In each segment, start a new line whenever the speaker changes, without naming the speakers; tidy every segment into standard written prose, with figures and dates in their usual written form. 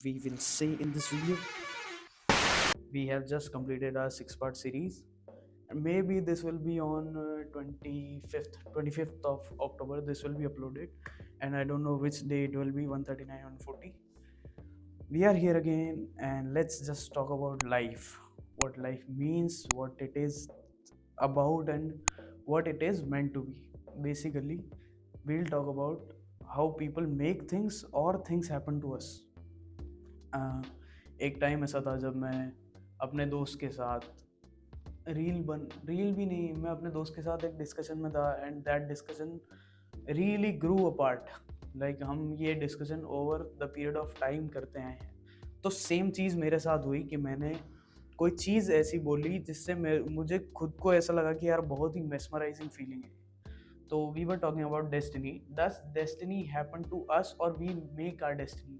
we will say in this video. We have just completed our six-part series. And maybe this will be on 25th of October. This will be uploaded, and I don't know which day it will be. 139 on 40. We are here again, and let's just talk about life. What life means, what it is about, and what it is meant to be. Basically, we'll talk about how people make things or things happen to us. uh, एक time ऐसा था जब मैं अपने दोस्त के साथ reel भी नहीं, मैं अपने दोस्त के साथ एक डिस्कशन में था, and that discussion really grew apart. Like हम ये discussion over the period of time करते आए हैं। तो सेम चीज़ मेरे साथ हुई कि मैंने कोई चीज़ ऐसी बोली जिससे मुझे खुद को ऐसा लगा कि यार बहुत ही मेस्मराइजिंग फीलिंग है। तो we were talking about destiny. Does destiny happen to us और वी मेक आर डेस्टिनी।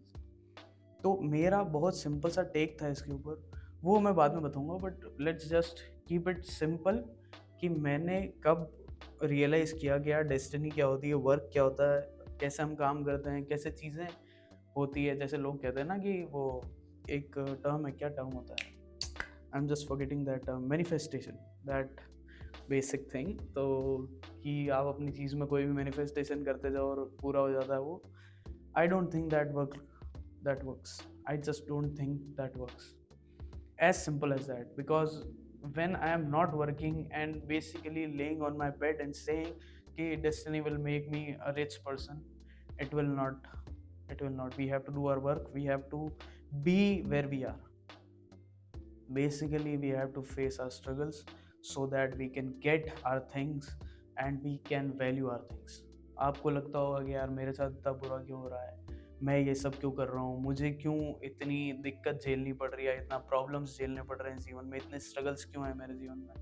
तो मेरा बहुत सिंपल सा टेक था इसके ऊपर, वो मैं बाद में बताऊंगा, but let's just keep it simple कि मैंने कब रियलाइज़ किया कि यार डेस्टिनी क्या होती है, वर्क क्या होता है, कैसे हम काम करते हैं, कैसे चीज़ें होती है। जैसे लोग कहते हैं ना कि वो एक टर्म है, क्या टर्म होता है, I am just forgetting that term, manifestation, that basic thing. तो कि आप अपनी चीज़ में कोई भी मैनिफेस्टेशन करते जाओ और पूरा हो जाता है वो। I don't think that works. I just don't think that works. As simple as that. Because when I am not working and basically laying on my bed and saying कि destiny will make me a rich person, it will not. It will not. We have to do our work. We have to be where we are. Basically, we have to face our struggles so that we can get our things and we can value our things. आपको लगता होगा कि यार मेरे साथ इतना बुरा क्यों हो रहा है, मैं ये सब क्यों कर रहा हूँ, मुझे क्यों इतनी दिक्कत झेलनी पड़ रही है, इतना प्रॉब्लम्स झेलने पड़ रहे हैं जीवन में, इतने स्ट्रगल्स क्यों हैं मेरे जीवन में।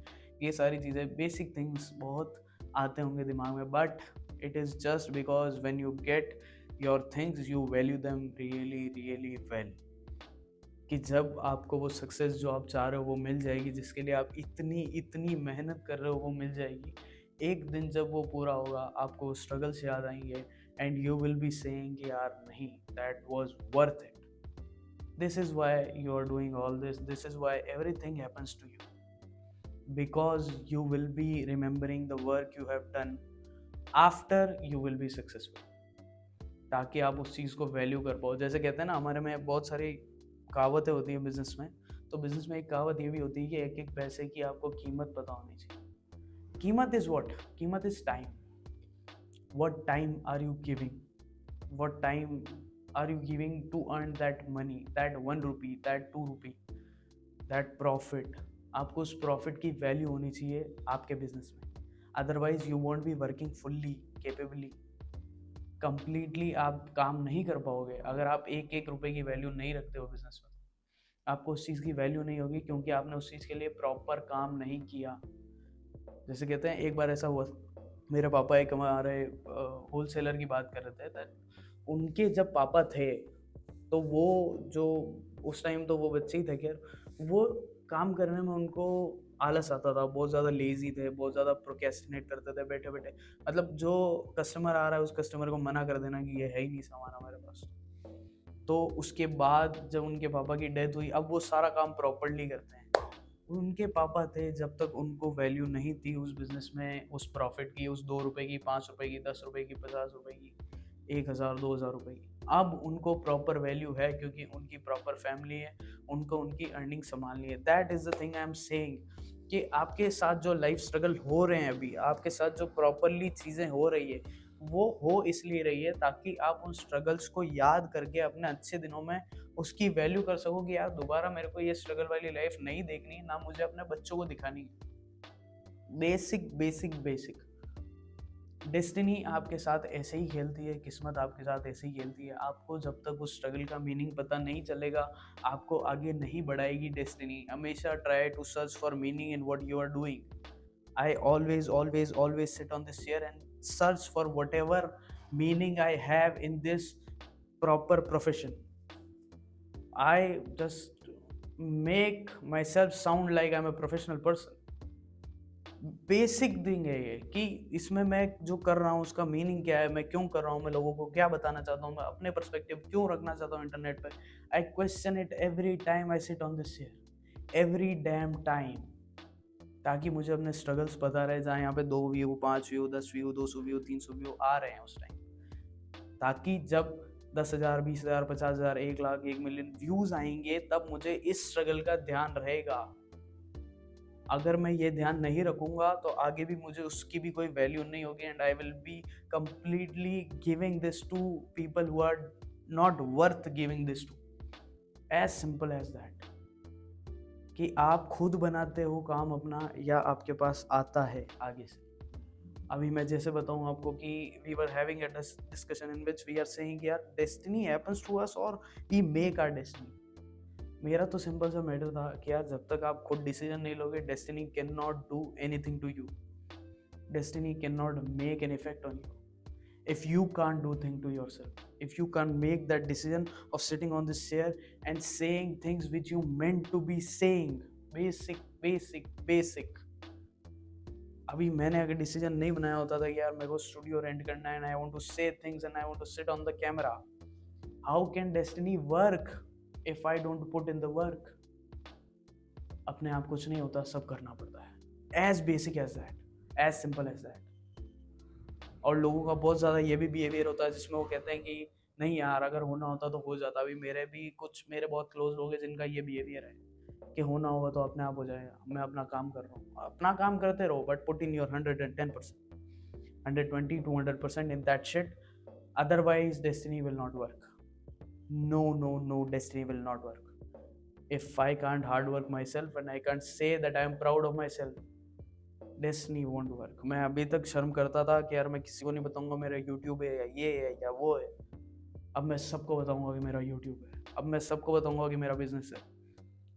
ये सारी चीज़ें, बेसिक थिंग्स बहुत आते होंगे दिमाग में, but it is just because when you get your things you value them really really well. कि जब आपको वो सक्सेस जो आप चाह रहे हो वो मिल जाएगी, जिसके लिए आप इतनी इतनी मेहनत कर रहे हो वो मिल जाएगी। एक दिन जब वो पूरा होगा आपको स्ट्रगल्स याद आएंगे and you will be saying यार नहीं, that was worth it. This is why you are doing all this is why everything happens to you, because you will be remembering the work you have done after you will be successful, ताकि आप उस चीज़ को value कर पाओ। जैसे कहते हैं ना, हमारे में बहुत सारी कहावतें होती हैं बिजनेस में। तो बिजनेस में एक कहावत ये भी होती है कि एक एक पैसे की आपको कीमत पता होनी चाहिए। कीमत इज व्हाट? कीमत is time. What time are you giving? What time are you giving to earn that money, that 1 rupee, that 2 rupee, that profit? आपको उस प्रॉफिट की वैल्यू होनी चाहिए आपके बिजनेस में। Otherwise you won't be working fully capably. Completely आप काम नहीं कर पाओगे अगर आप एक एक रुपए की वैल्यू नहीं रखते हो बिजनेस में। आपको उस चीज़ की वैल्यू नहीं होगी क्योंकि आपने उस चीज़ के लिए प्रॉपर काम नहीं किया। जैसे कहते हैं, एक बार ऐसा हुआ, मेरे पापा एक हमारे होल सेलर की बात कर रहे थे। तो उनके जब पापा थे तो वो जो उस टाइम तो वो बच्चे ही थे, खैर वो काम करने में उनको आलस आता था, बहुत ज़्यादा लेजी थे, बहुत ज़्यादा प्रोकेस्टिनेट करते थे बैठे बैठे। मतलब जो कस्टमर आ रहा है उस कस्टमर को मना कर देना कि ये है ही नहीं सामान हमारे पास। तो उसके बाद जब उनके पापा की डेथ हुई, अब वो सारा काम प्रॉपरली करते हैं। उनके पापा थे, जब तक उनको वैल्यू नहीं थी उस बिजनेस में, उस प्रॉफिट की, उस 2 रुपए की, 5 रुपए की, 10 रुपए की, 50 रुपए की, 1,000 2,000 रुपए की। अब उनको प्रॉपर वैल्यू है क्योंकि उनकी प्रॉपर फैमिली है, उनको उनकी अर्निंग संभालनी है। That is the thing I am saying कि आपके साथ जो लाइफ स्ट्रगल हो रहे हैं अभी, आपके साथ जो प्रॉपरली चीज़ें हो रही है, वो हो इसलिए रही है ताकि आप उन स्ट्रगल्स को याद करके अपने अच्छे दिनों में उसकी वैल्यू कर सको कि यार दोबारा मेरे को ये स्ट्रगल वाली लाइफ नहीं देखनी, ना मुझे अपने बच्चों को दिखानी है। बेसिक बेसिक बेसिक डेस्टिनी आपके साथ ऐसे ही खेलती है, किस्मत आपके साथ ऐसे ही खेलती है। आपको जब तक उस स्ट्रगल का मीनिंग पता नहीं चलेगा, आपको आगे नहीं बढ़ाएगी डेस्टिनी। हमेशा try to search for meaning in what you are doing. I always sit on this chair and search for whatever meaning I have in this proper profession. I just make myself sound like I'm a professional person. Basic thing है ये कि इसमें मैं जो कर रहा हूँ उसका मीनिंग क्या है, मैं क्यों कर रहा हूँ, मैं लोगों को क्या बताना चाहता हूँ, मैं अपने पर्सपेक्टिव क्यों रखना चाहता हूँ इंटरनेट पे। I question it every time I sit on this chair, every damn time, ताकि मुझे अपने स्ट्रगल्स पता रहे। जहाँ यहाँ पे 2 view, 5 view, 10 view, 200 view, 300 view आ रहे हैं उस टाइम, ताकि जब 10,000, 20,000, 50,000, 1 लाख, 1 मिलियन व्यूज आएंगे तब मुझे इस स्ट्रगल का ध्यान रहेगा। अगर मैं ये ध्यान नहीं रखूंगा तो आगे भी मुझे उसकी भी कोई वैल्यू नहीं होगी, and I will be completely giving this to people who are not worth giving this to. As simple as that, कि आप खुद बनाते हो काम अपना या आपके पास आता है आगे से। अभी मैं जैसे बताऊं आपको कि we were having a discussion in which we are saying यार डेस्टिनी हैपेंस टू अस और वी मेक आवर डेस्टिनी। मेरा तो सिंपल सा मैटर था कि यार जब तक आप खुद डिसीजन नहीं लोगे, destiny can not do anything to you, destiny can not make an effect on you if you can't do thing to yourself, if you can't make that decision of sitting on this chair and saying things which you meant to be saying. Basic अभी मैंने अगर decision नहीं बनाया होता था कि यार मेरे को स्टूडियो रेंट करना है and I want to say things and I want to sit on the camera, how can destiny work if I don't put in the work? अपने आप कुछ नहीं होता, सब करना पड़ता है। As basic as that, as simple as that. और लोगों का बहुत ज़्यादा ये भी बिहेवियर होता है जिसमें वो कहते हैं कि नहीं यार अगर होना होता तो हो जाता। अभी मेरे बहुत क्लोज लोग हैं जिनका ये बिहेवियर है कि होना होगा तो अपने आप हो जाएगा, मैं अपना काम कर रहा हूँ। अपना काम करते रहो but put in your 110%, 120 to 100% in that shit, otherwise destiny will not work. No, destiny will not work if I can't hard work myself and I can't say that I am proud of myself. Destiny won't work. मैं अभी तक शर्म करता था कि यार मैं किसी को नहीं बताऊंगा मेरा यूट्यूब है या ये है या वो है। अब मैं सबको बताऊंगा कि मेरा यूट्यूब है, अब मैं सबको बताऊंगा कि मेरा बिजनेस है।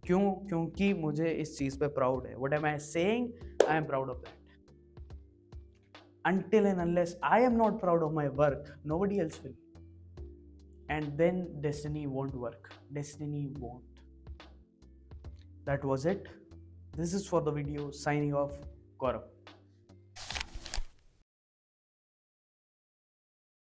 क्यों? क्योंकि मुझे इस चीज़ पे प्राउड है। What am I saying, I am proud of that. Until and unless I am not proud of my work, nobody else will. And then destiny won't work. Destiny won't. That was it. This is for the video. Signing off, Gaurav.